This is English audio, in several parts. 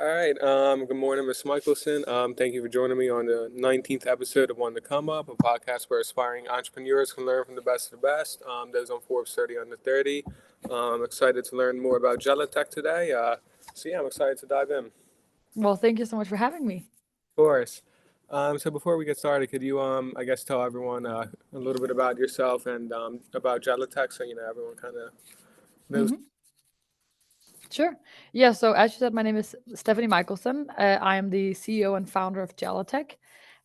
All right. Good morning, Ms. Michelsen. Thank you for joining me on the 19th episode of One to Come Up, a podcast where aspiring entrepreneurs can learn from the best of the best. Those on Forbes 30 under 30. I'm excited to learn more about Jellatech today. So I'm excited to dive in. Of Well, thank you so much for having me. course. So before we get started, could you, I guess, tell everyone a little bit about yourself and about Jellatech, so everyone kind of knows. hmm Sure. Yeah. So as you said, my name is Stephanie Michelsen. I am the CEO and founder of Jellatech.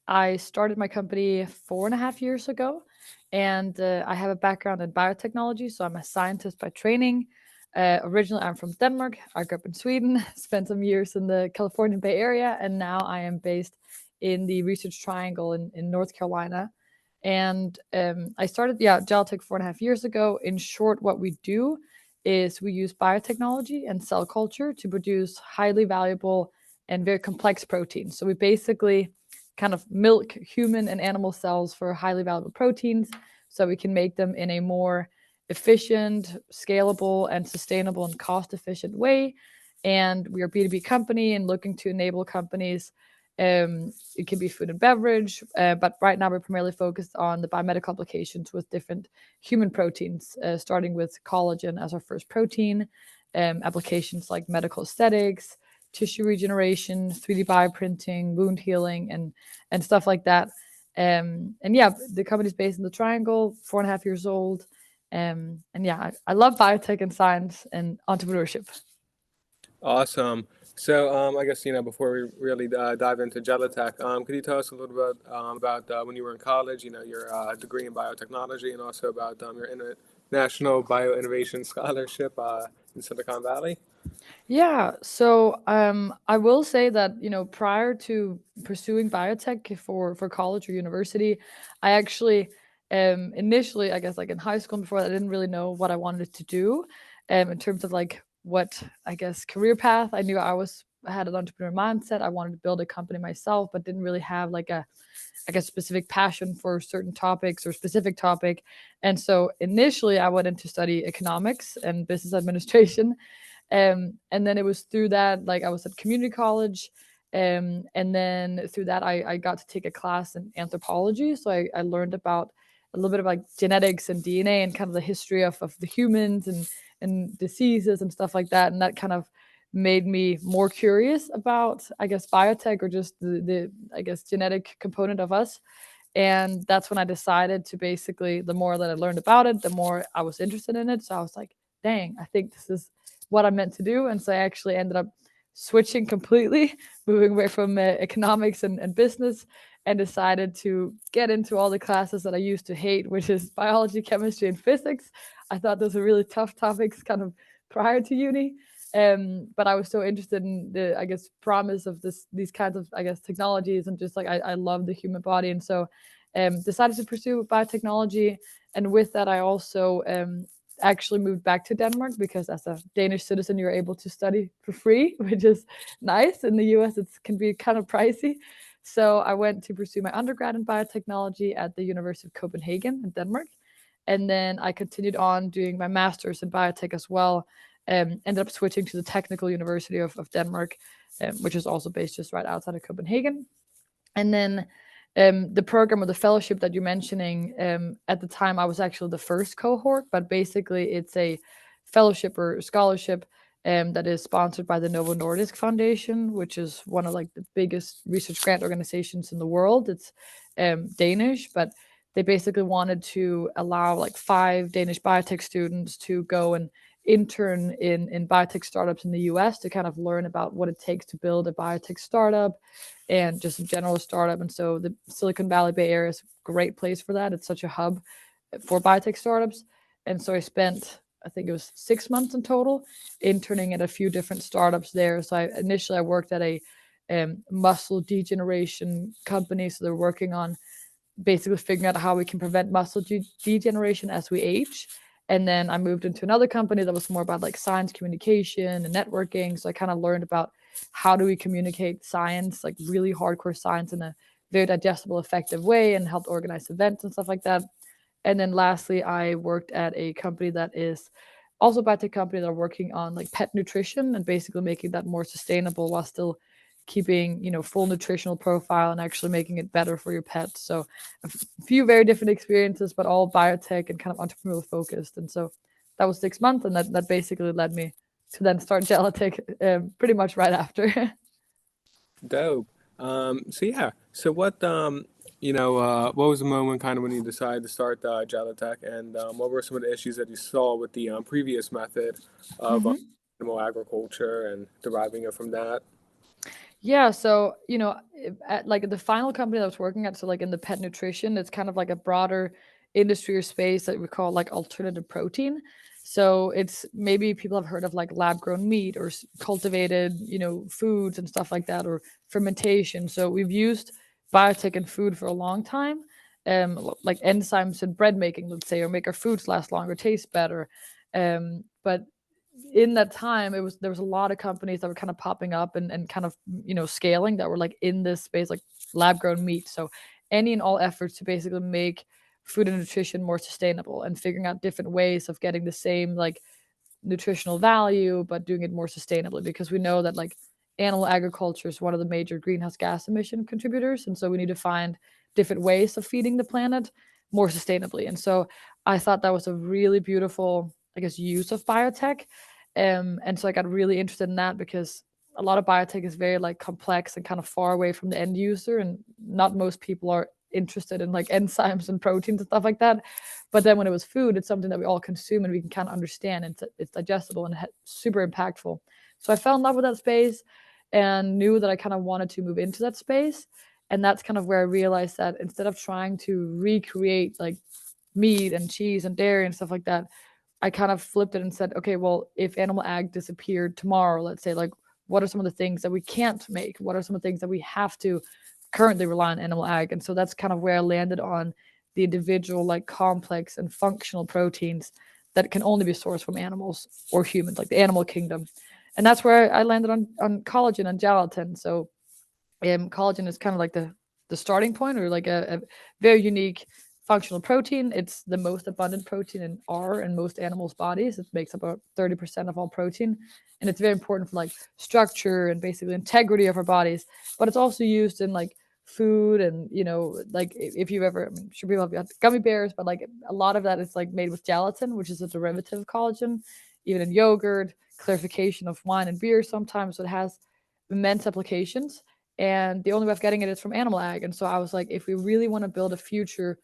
I started my company 4.5 years ago, and I have a background in biotechnology. So I'm a scientist by training. Originally, I'm from Denmark. I grew up in Sweden, spent some years in the California Bay Area, and now I am based in the Research Triangle in North Carolina. And I started, Jellatech 4.5 years ago. In short, what we do is we use biotechnology and cell culture to produce highly valuable and very complex proteins. So we basically kind of milk human and animal cells for highly valuable proteins so we can make them in a more efficient, scalable, and sustainable and cost efficient way. And we are a B2B company and looking to enable companies. It can be food and beverage, but right now we're primarily focused on the biomedical applications with different human proteins, starting with collagen as our first protein, applications like medical aesthetics, tissue regeneration, 3D bioprinting, wound healing, and stuff like that. And yeah, the company's based in the Triangle, 4.5 years old. And yeah, I love biotech and science and entrepreneurship. Awesome. So, I guess, before we really dive into Jellatech, could you tell us a little bit about when you were in college, your degree in biotechnology, and also about your International Bioinnovation Scholarship in Silicon Valley? Yeah, so I will say that prior to pursuing biotech for college or university, I actually initially, I guess, like in high school and before that, I didn't really know what I wanted to do in terms of like what I guess career path. I knew I had an entrepreneur mindset. I wanted to build a company myself, but didn't really have like a I guess specific passion for certain topics or specific topic. And so initially, I went in to study economics and business administration. And then it was through that, like I was at community college. And then through that, I got to take a class in anthropology. So I learned about a little bit of like genetics and DNA and kind of the history of the humans and diseases and stuff like that. And that kind of made me more curious about, I guess, biotech or just the I guess, genetic component of us. And that's when I decided to basically, the more that I learned about it, the more I was interested in it. So I was like, dang, I think this is what I'm meant to do. And so I actually ended up switching completely, moving away from economics and business, and decided to get into all the classes that I used to hate, which is biology, chemistry, and physics. I thought those were really tough topics kind of prior to uni. But I was so interested in the, I guess, promise of these kinds of, I guess, technologies, and just like I love the human body. And so decided to pursue biotechnology. And with that, I also actually moved back to Denmark because as a Danish citizen, you're able to study for free, which is nice. In the US, it can be kind of pricey. So I went to pursue my undergrad in biotechnology at the University of Copenhagen in Denmark. And then I continued on doing my master's in biotech as well. Ended up switching to the Technical University of Denmark, which is also based just right outside of Copenhagen. And then the program or the fellowship that you're mentioning, at the time I was actually the first cohort, but basically it's a fellowship or scholarship that is sponsored by the Novo Nordisk Foundation, which is one of like the biggest research grant organizations in the world. It's Danish, but they basically wanted to allow like 5 Danish biotech students to go and intern in biotech startups in the US to kind of learn about what it takes to build a biotech startup and just a general startup. And so the Silicon Valley Bay Area is a great place for that. It's such a hub for biotech startups. And so I spent, I think it was 6 months in total, interning at a few different startups there. So I worked at a muscle degeneration company. So they're working on basically figuring out how we can prevent muscle degeneration as we age. And then I moved into another company that was more about like science communication and networking. So I kind of learned about how do we communicate science, like really hardcore science, in a very digestible, effective way, and helped organize events and stuff like that. And then lastly, I worked at a company that is also biotech companies that are working on like pet nutrition and basically making that more sustainable while still keeping, full nutritional profile and actually making it better for your pet. So a few very different experiences, but all biotech and kind of entrepreneurial focused. And so that was 6 months, and that basically led me to then start Jellatech pretty much right after. Dope. So yeah. So what was the moment kind of when you decided to start Jellatech, and what were some of the issues that you saw with the previous method of hmm animal agriculture and deriving it from that? Yeah, so at like the final company that I was working at, so like in the pet nutrition, it's kind of like a broader industry or space that we call like alternative protein. So it's maybe people have heard of like lab grown meat or cultivated, foods and stuff like that, or fermentation. So we've used biotech in food for a long time, like enzymes in bread making, let's say, or make our foods last longer, taste better. But in that time there was a lot of companies that were kind of popping up and kind of scaling that were like in this space, like lab grown meat. So any and all efforts to basically make food and nutrition more sustainable and figuring out different ways of getting the same like nutritional value, but doing it more sustainably, because we know that like animal agriculture is one of the major greenhouse gas emission contributors. And so we need to find different ways of feeding the planet more sustainably. And so I thought that was a really beautiful, I guess, use of biotech. And so I got really interested in that because a lot of biotech is very like complex and kind of far away from the end user, and not most people are interested in like enzymes and proteins and stuff like that. But then when it was food, it's something that we all consume and we can kind of understand, and it's digestible and super impactful. So I fell in love with that space and knew that I kind of wanted to move into that space. And that's kind of where I realized that instead of trying to recreate like meat and cheese and dairy and stuff like that, I kind of flipped it and said, okay, well, if animal ag disappeared tomorrow, let's say, like, what are some of the things that we can't make? What are some of the things that we have to currently rely on animal ag? And so that's kind of where I landed on the individual, like, complex and functional proteins that can only be sourced from animals or humans, like the animal kingdom. And that's where I landed on collagen and gelatin. So collagen is kind of like the starting point, or like a very unique functional protein. It's the most abundant protein in our and most animals' bodies. It makes about 30% of all protein, and it's very important for like structure and basically integrity of our bodies. But it's also used in like food, and like if you've ever, I'm sure people have got gummy bears, but like a lot of that is like made with gelatin, which is a derivative of collagen. Even in yogurt, clarification of wine and beer sometimes. So it has immense applications, and the only way of getting it is from animal ag. And so I was like, if we really want to build a future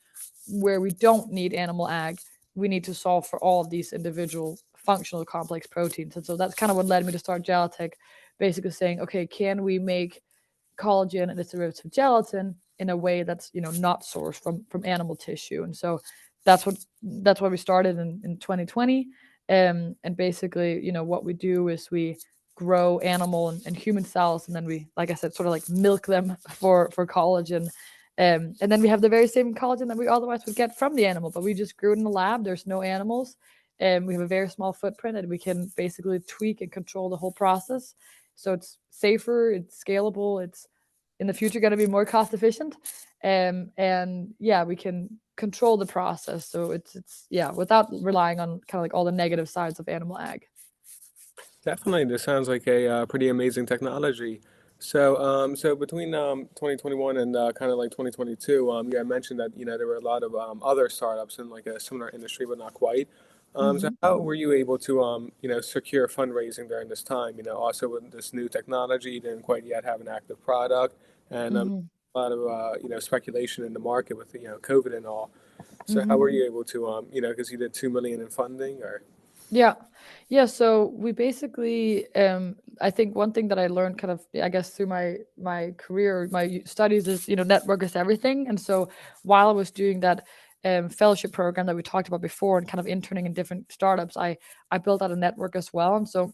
where we don't need animal ag, we need to solve for all of these individual functional complex proteins. And so that's kind of what led me to start Jellatech, basically saying, okay, can we make collagen and its derivative gelatin in a way that's not sourced from animal tissue? And so that's why we started in 2020. And basically, what we do is we grow animal and human cells, and then we, like I said, sort of like milk them for collagen. And then we have the very same collagen that we otherwise would get from the animal, but we just grew it in the lab. There's no animals, and we have a very small footprint, and we can basically tweak and control the whole process. So it's safer, it's scalable, it's in the future going to be more cost efficient, and yeah, we can control the process. So it's yeah, without relying on kind of like all the negative sides of animal ag. Definitely, this sounds like a pretty amazing technology. So between 2021 and kind of like 2022, you had mentioned that there were a lot of other startups in like a similar industry, but not quite. So hmm how were you able to secure fundraising during this time? Also with this new technology, you didn't quite yet have an active product, and hmm a lot of speculation in the market with COVID and all. So how hmm were you able to because you did 2 million in funding, or Yeah. Yeah. So we basically, I think one thing that I learned kind of, I guess, through my career, my studies is, network is everything. And so while I was doing that fellowship program that we talked about before and kind of interning in different startups, I built out a network as well. And so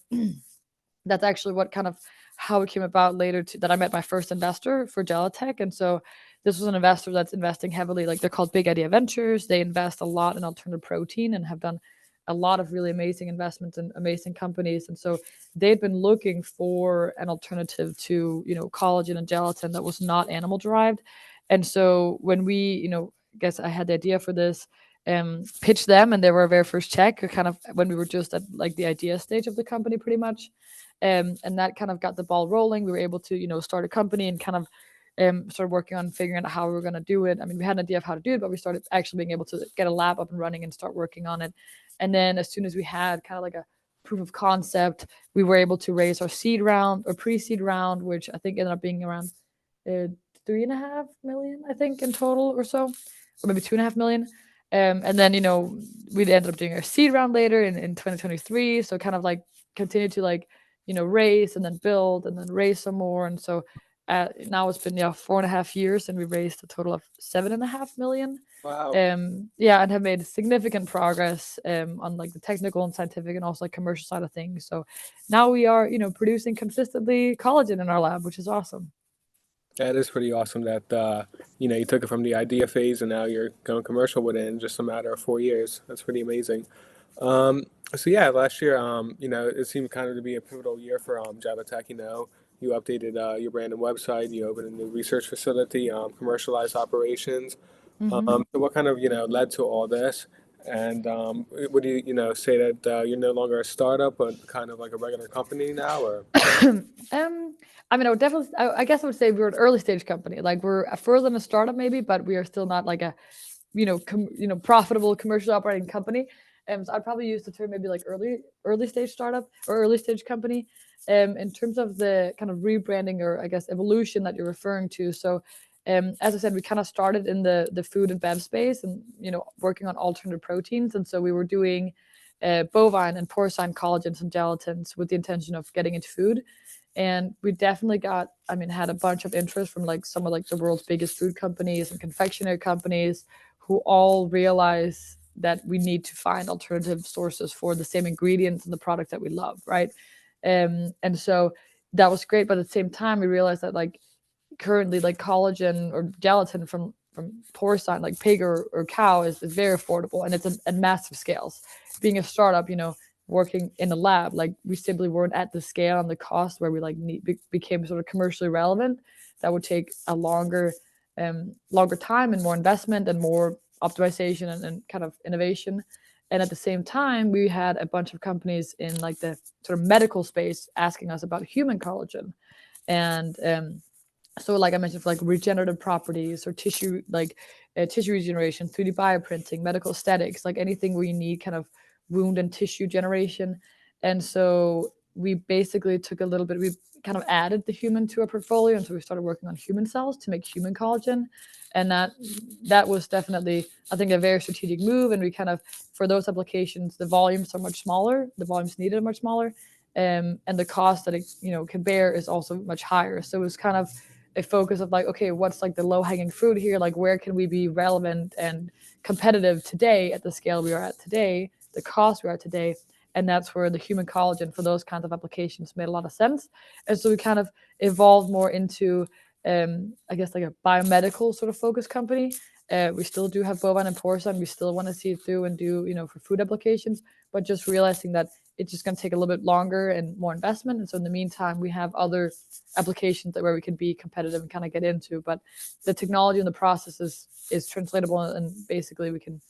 that's actually what kind of how it came about later that I met my first investor for Jellatech. And so this was an investor that's investing heavily, like they're called Big Idea Ventures. They invest a lot in alternative protein and have done a lot of really amazing investments in amazing companies. And so they'd been looking for an alternative to, collagen and gelatin that was not animal derived. And so when we, I guess I had the idea for this, pitched them, and they were our very first check, kind of when we were just at like the idea stage of the company, pretty much. And that kind of got the ball rolling. We were able to, start a company and kind of started working on figuring out how we were going to do it. I mean, we had an idea of how to do it, but we started actually being able to get a lab up and running and start working on it. And then as soon as we had kind of like a proof of concept, we were able to raise our seed round or pre-seed round, which I think ended up being around 3.5 million, I think, in total or so, or maybe 2.5 million. And then, we ended up doing our seed round later in 2023. So kind of like continue to like, raise and then build and then raise some more. And so now it's been 4.5 years, and we raised a total of 7.5 million. Wow. Yeah, and have made significant progress on like the technical and scientific and also like commercial side of things. So now we are, producing consistently collagen in our lab, which is awesome. That is pretty awesome that you took it from the idea phase and now you're going commercial with it in just a matter of 4 years. That's pretty amazing. Um, so yeah, last year, it seemed kind of to be a pivotal year for Jellatech. You updated your brand and website, you opened a new research facility, commercialized operations. Hmm. So what kind of led to all this? And would you say that you're no longer a startup, but kind of like a regular company now, or? I mean, I would definitely, I guess I would say we're an early stage company. Like we're further than a startup maybe, but we are still not like a, profitable commercial operating company. So I'd probably use the term maybe like early stage startup or early stage company. In terms of the kind of rebranding or I guess evolution that you're referring to. So, as I said, we kind of started in the food and bev space, and working on alternative proteins, and so we were doing bovine and porcine collagens and gelatins with the intention of getting into food. And we definitely got, I mean, had a bunch of interest from like some of like the world's biggest food companies and confectionery companies, who all realize that we need to find alternative sources for the same ingredients and the products that we love, right? And so that was great, but at the same time we realized that like currently like collagen or gelatin from porcine like pig or cow is very affordable, and it's at massive scales. Being a startup, working in a lab, like we simply weren't at the scale and the cost where we like became sort of commercially relevant. That would take a longer time and more investment and more optimization and kind of innovation. And at the same time, we had a bunch of companies in like the sort of medical space asking us about human collagen. And so like I mentioned, for like regenerative properties or tissue, like tissue regeneration, 3D bioprinting, medical aesthetics, like anything where you need kind of wound and tissue generation. And so we basically took a little bit, we kind of added the human to our portfolio, and so we started working on human cells to make human collagen. And that was definitely, I think, a very strategic move. And we kind of, for those applications, the volumes are much smaller, the volumes needed are much smaller, and the cost that it can bear is also much higher. So it was kind of a focus of like, okay, what's like the low hanging fruit here? Like, where can we be relevant and competitive today at the scale we are at today, the cost we are at today? And that's where the human collagen for those kinds of applications made a lot of sense. And so we kind of evolved more into, I guess, like a biomedical sort of focus company. We still do have bovine and porcine. We still want to see it through and do, for food applications, but just realizing that it's just going to take a little bit longer and more investment. And so in the meantime, we have other applications that where we can be competitive and kind of get into. But the technology and the process is translatable, and basically we can.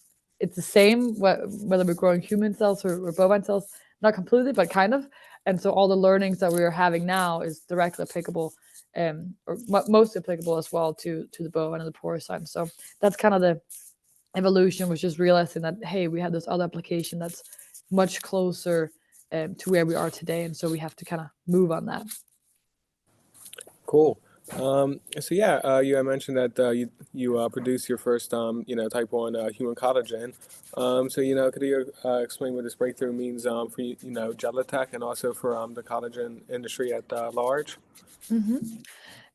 It's the same whether we're growing human cells or bovine cells, not completely, but kind of. And so all the learnings that we are having now is directly applicable, or most applicable as well to the bovine and the porcine. So that's kind of the evolution, was just realizing that hey, we have this other application that's much closer to where we are today, and so we have to kind of move on that. Cool. So yeah, you had mentioned that you produced your first type 1 human collagen. So could you explain what this breakthrough means for Jellatech and also for the collagen industry at large? Hmm.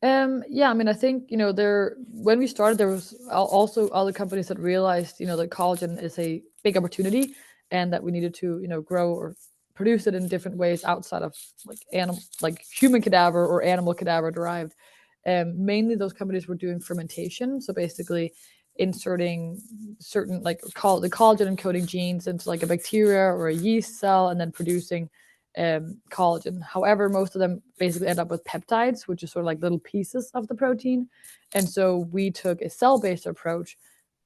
Yeah, I mean, I think there when we started, there was also other companies that realized that collagen is a big opportunity, and that we needed to grow or produce it in different ways outside of like animal, like human cadaver or animal cadaver derived. Mainly, those companies were doing fermentation, so basically inserting certain like the collagen encoding genes into like a bacteria or a yeast cell, and then producing collagen. However, most of them basically end up with peptides, which is sort of like little pieces of the protein. And so we took a cell based approach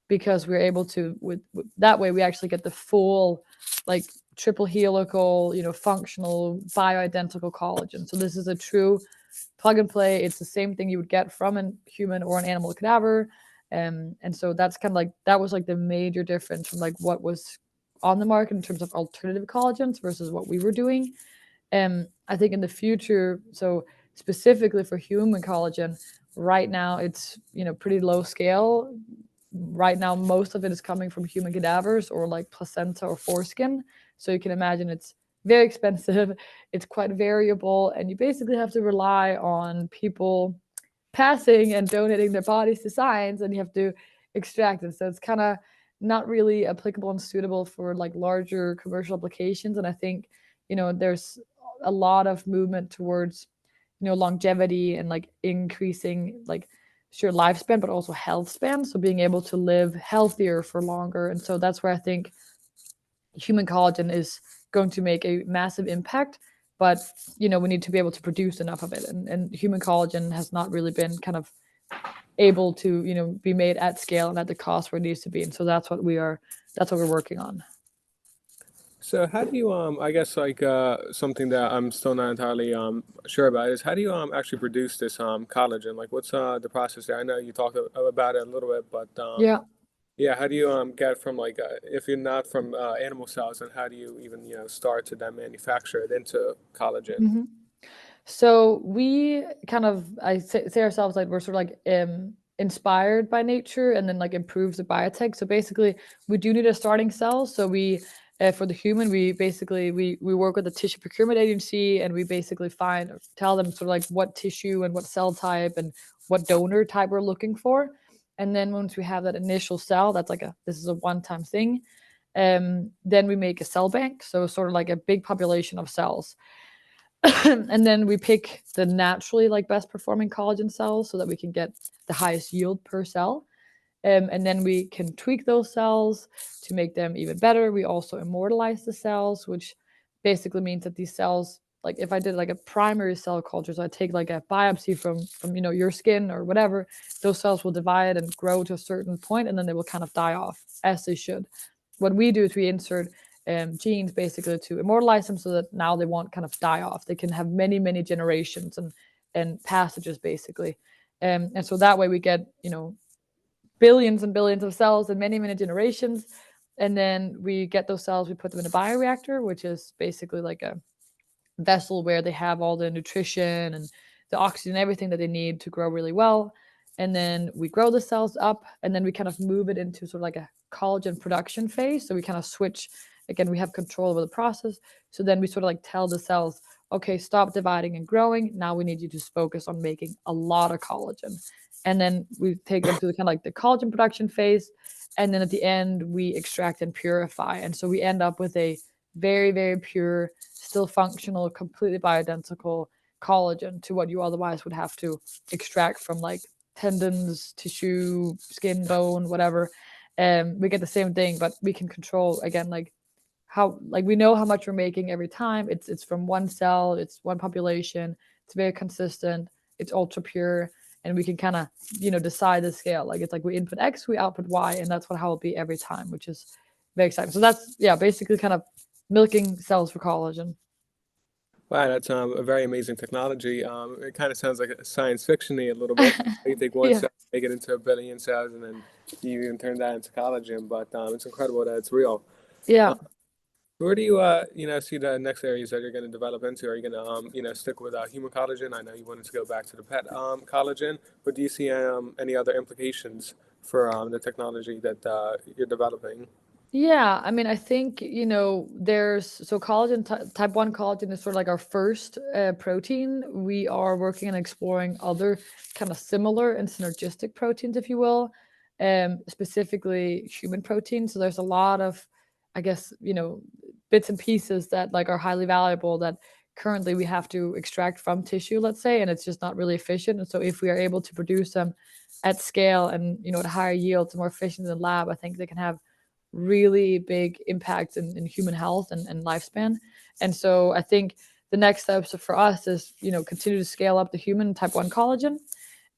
because we're able to with that way we actually get the full like triple helical, functional bioidentical collagen. So this is a true plug and play. It's the same thing you would get from a human or an animal cadaver. And so that's kind of like that was like the major difference from like what was on the market in terms of alternative collagens versus what we were doing. I think in the future, so specifically for human collagen, right now it's pretty low scale. Right now, most of it is coming from human cadavers or like placenta or foreskin. So you can imagine it's very expensive. It's quite variable, and you basically have to rely on people passing and donating their bodies to science, and you have to extract it. So it's kind of not really applicable and suitable for like larger commercial applications. And I think there's a lot of movement towards longevity and like increasing like sure lifespan but also health span, so being able to live healthier for longer. And so that's where I think human collagen is going to make a massive impact. But we need to be able to produce enough of it, and human collagen has not really been kind of able to be made at scale and at the cost where it needs to be. And so that's what we're working on. So how do you I guess like something that I'm still not entirely sure about is how do you actually produce this collagen? Like what's the process there? I know you talked about it a little bit, but Yeah. yeah, how do you get from like if you're not from animal cells, then how do you even start to then manufacture it into collagen? Hmm. So we kind of, I say ourselves like we're sort of like inspired by nature and then like improves the biotech. So basically, we do need a starting cell. So we, for the human, we basically we work with a tissue procurement agency, and we basically find or tell them sort of like what tissue and what cell type and what donor type we're looking for. And then once we have that initial cell, that's like this is a one-time thing. Then we make a cell bank, so sort of like a big population of cells. And then we pick the naturally like best performing collagen cells so that we can get the highest yield per cell. And then we can tweak those cells to make them even better. We also immortalize the cells, which basically means that these cells, like if I did like a primary cell culture, so I take like a biopsy from your skin or whatever, those cells will divide and grow to a certain point, and then they will kind of die off as they should. What we do is we insert genes basically to immortalize them so that now they won't kind of die off. They can have many generations and passages basically. And so that way we get billions and billions of cells in many generations. And then we get those cells, we put them in a bioreactor, which is basically like a vessel where they have all the nutrition and the oxygen, everything that they need to grow really well. And then we grow the cells up, and then we kind of move it into sort of like a collagen production phase. So we kind of switch again, we have control over the process. So then we sort of like tell the cells, okay, stop dividing and growing. Now we need you to focus on making a lot of collagen. And then we take them through kind of like the collagen production phase. And then at the end, we extract and purify. And so we end up with a very pure, still functional, completely bioidentical collagen to what you otherwise would have to extract from like tendons, tissue, skin, bone, whatever. We get the same thing, but we can control again like how like we know how much we're making every time. It's from one cell, it's one population, it's very consistent, it's ultra pure, and we can kind of decide the scale. Like it's like we input X, we output Y, and that's what how it'll be every time, which is very exciting. So that's basically kind of milking cells for collagen. Wow, that's a very amazing technology. It kind of sounds like science fiction-y a little bit. You take one Yeah. cell, make it into a billion cells, and then you can turn that into collagen. But it's incredible that it's real. Yeah. Uh, where do you see the next areas that you're going to develop into? Are you going to stick with human collagen? I know you wanted to go back to the pet collagen, but do you see any other implications for the technology that you're developing? Yeah, I mean, I think, there's so collagen, type 1 collagen is sort of like our first protein. We are working on exploring other kind of similar and synergistic proteins, if you will, specifically human proteins. So there's a lot of, I guess, bits and pieces that like are highly valuable that currently we have to extract from tissue, let's say, and it's just not really efficient. And so if we are able to produce them at scale and, at higher yields and more efficient in the lab, I think they can have really big impacts in human health and lifespan. And so I think the next steps for us is, continue to scale up the human type 1 collagen.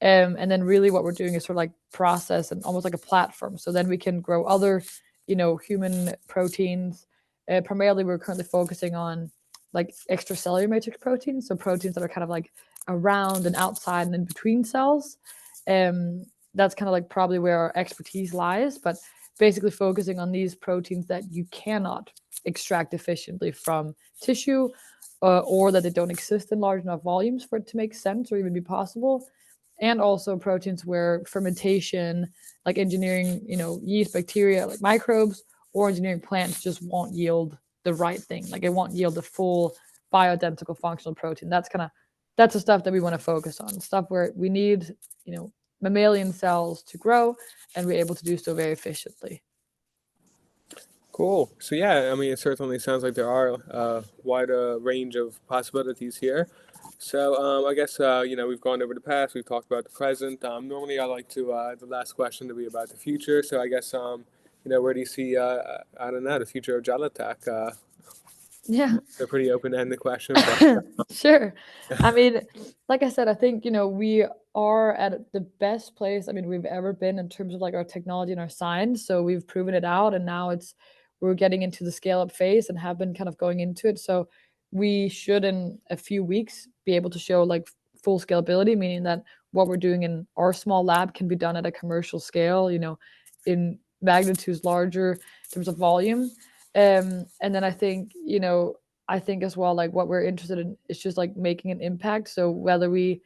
And then really what we're doing is sort of like process and almost like a platform. So then we can grow other, human proteins. Primarily, we're currently focusing on like extracellular matrix proteins, so proteins that are kind of like around and outside and in between cells. That's kind of like probably where our expertise lies, but basically focusing on these proteins that you cannot extract efficiently from tissue, or that they don't exist in large enough volumes for it to make sense or even be possible. And also proteins where fermentation, like engineering, yeast, bacteria, like microbes, or engineering plants just won't yield the right thing. Like it won't yield the full bioidentical functional protein. That's the stuff that we want to focus on. Stuff where we need, mammalian cells to grow, and we're able to do so very efficiently. Cool. So yeah, I mean, it certainly sounds like there are a wide range of possibilities here. So I guess we've gone over the past, we've talked about the present. Normally, I like to the last question to be about the future. So I guess where do you see I don't know, the future of Jellatech? Yeah. It's a pretty open-ended question, but Sure. I mean, like I said, I think, we are at the best place, I mean, we've ever been in terms of like our technology and our science. So we've proven it out, and now we're getting into the scale up phase and have been kind of going into it. So we should in a few weeks be able to show like full scalability, meaning that what we're doing in our small lab can be done at a commercial scale, in magnitudes larger in terms of volume. And then I think as well, like what we're interested in is just like making an impact. So whether we,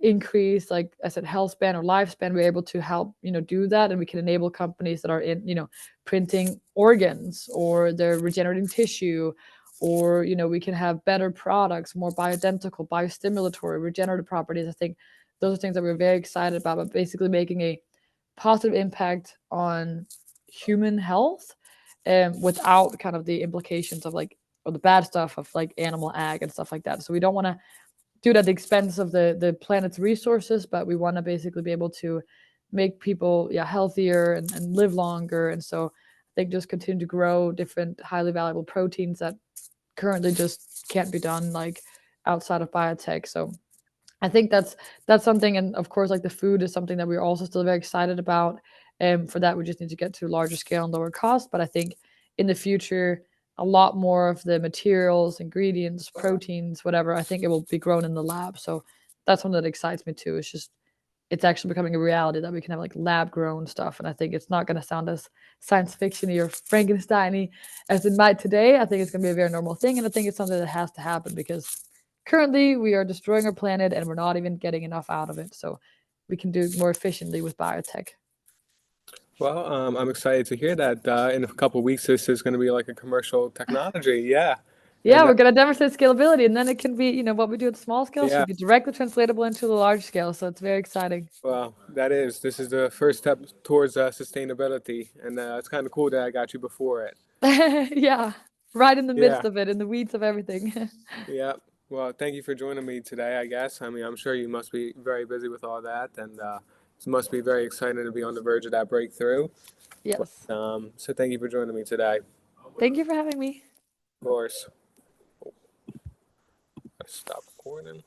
increase, like I said, health span or lifespan, we're able to help, do that. And we can enable companies that are in, printing organs, or they're regenerating tissue, or, we can have better products, more bioidentical, biostimulatory, regenerative properties. I think those are things that we're very excited about, but basically making a positive impact on human health, without kind of the implications of like, or the bad stuff of like animal ag and stuff like that. So we don't want to do it at the expense of the planet's resources, but we want to basically be able to make people, healthier and live longer. And so I think just continue to grow different highly valuable proteins that currently just can't be done like outside of biotech. So I think that's something, and of course, like the food is something that we're also still very excited about. For that, we just need to get to larger scale and lower cost. But I think in the future, a lot more of the materials, ingredients, proteins, whatever, I think it will be grown in the lab. So that's one that excites me too. It's actually becoming a reality that we can have like lab grown stuff. And I think it's not going to sound as science fictiony or Frankensteiny as it might today. I think it's going to be a very normal thing. And I think it's something that has to happen because currently we are destroying our planet and we're not even getting enough out of it. So we can do it more efficiently with biotech. well, I'm excited to hear that in a couple of weeks this is going to be like a commercial technology. Yeah, Yeah, and we're going to demonstrate scalability, and then it can be, what we do at the small scale yeah. should be directly translatable into the large scale. So it's very exciting. Well, this is the first step towards sustainability, and it's kind of cool that I got you before it. Yeah, right in the midst Yeah, of it, in the weeds of everything. yeah. Well, thank you for joining me today, I guess. I mean, I'm sure you must be very busy with all that, and it must be very exciting to be on the verge of that breakthrough. Yes. So thank you for joining me today. Thank you for having me. Of course. Stop recording.